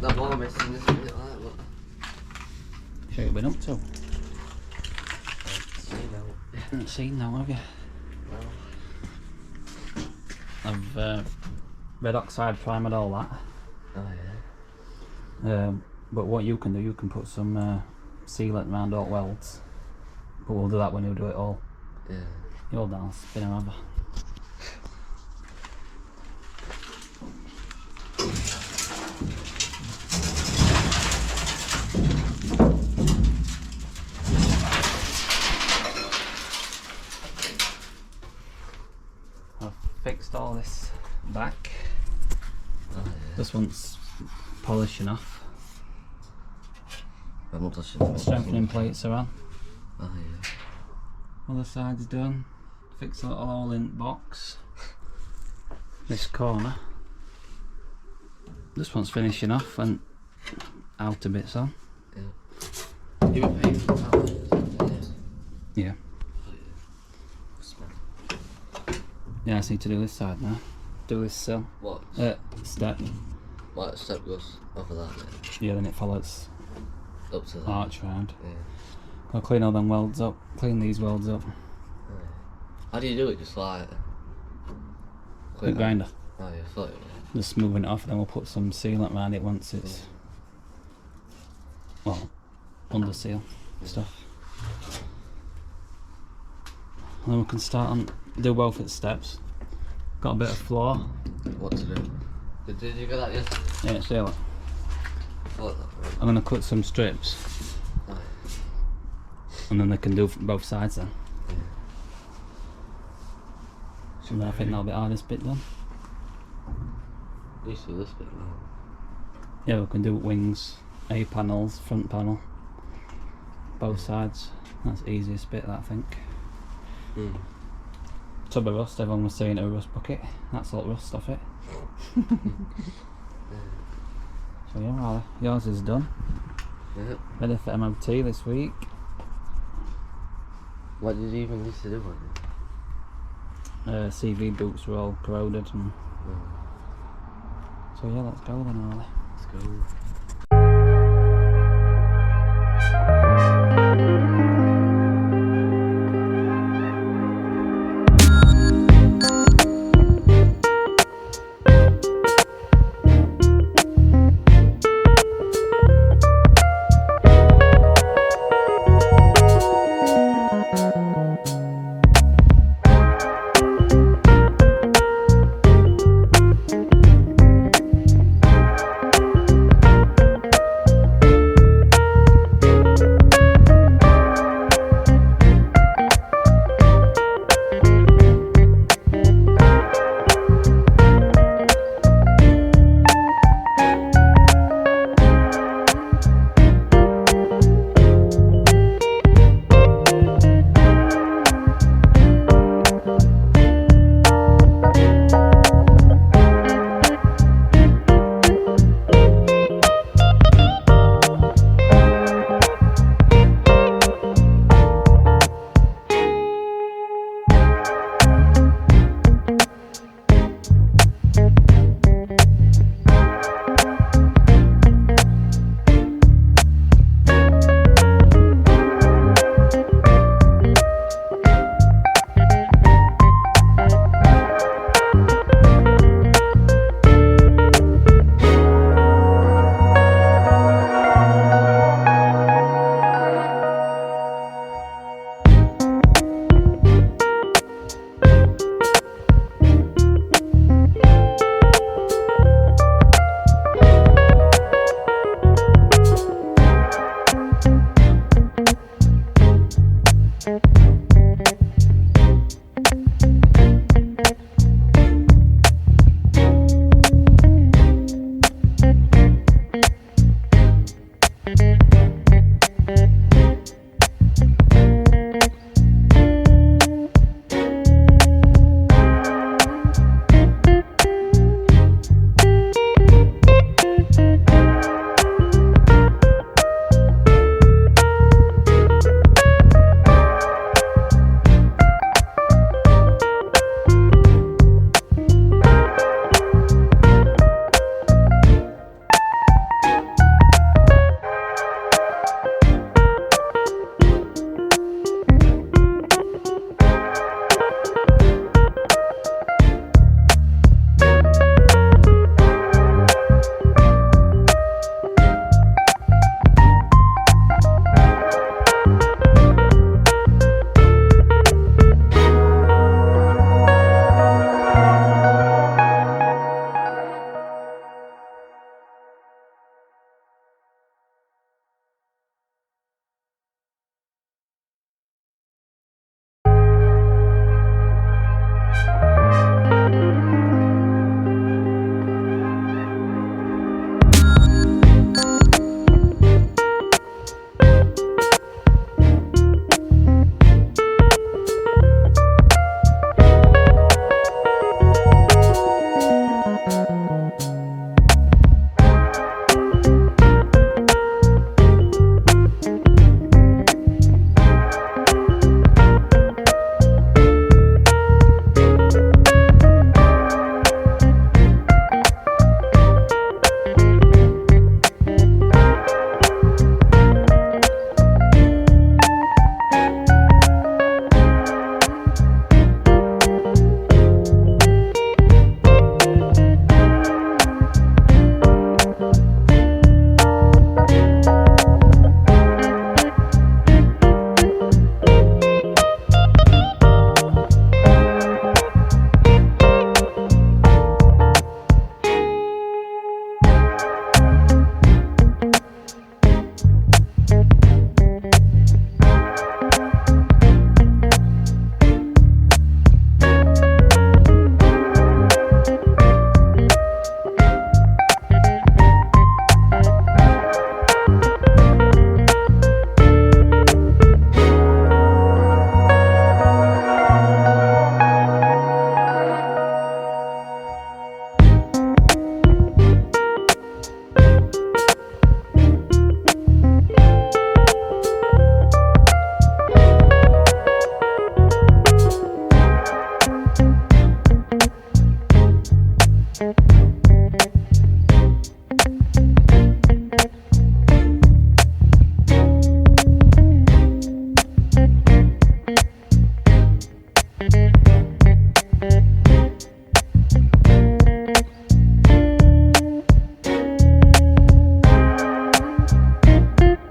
that wall missing, isn't it? Like, look. What you been up to? See now. Haven't seen now, have you? No. I've red oxide primed all that. Oh yeah. But what you can do, you can put some sealant around all welds. But we'll do that when you do it all. Yeah. You're down, spin them over. I've fixed all this back. Oh yeah. This one's polishing off. I'm not touching it. Strengthening plates are on. Oh yeah. Other side's done. Fix a little hole in box. This corner. This one's finishing off and outer bits on. Yeah. You were paying for that? Yeah. Oh yeah. Smart. Yeah, I just need to do this side now. Do this sill. What? Step. What step goes over that then? Yeah, then it follows Up to that? arch round. Yeah. I'll clean all them welds up. Clean these welds up. Oh, yeah. How do you do it? Just like... Quick grinder. Oh yeah, I thought it was. Just smoothing it off, then we'll put some sealant around it once it's... well, under seal stuff. And then we can start on... do both at steps. Got a bit of floor. What to do? Did you get that yesterday? Yeah, seal it. I thought that was... I'm going to cut some strips. Oh, yeah. And then they can do both sides then. Yeah. And then I think that'll be hardest bit done. You see this bit now? Yeah, we can do wings, A panels, front panel, both sides. That's the easiest bit, that, I think. Mm. Tub of rust, everyone was saying a rust bucket. That's all rust off it. Yeah. So yeah, Riley, yours is done. Yeah. Ready for MOT this week. What did you even need to do on it? CV boots were all corroded, and so yeah, let's go then, Riley. Let's go.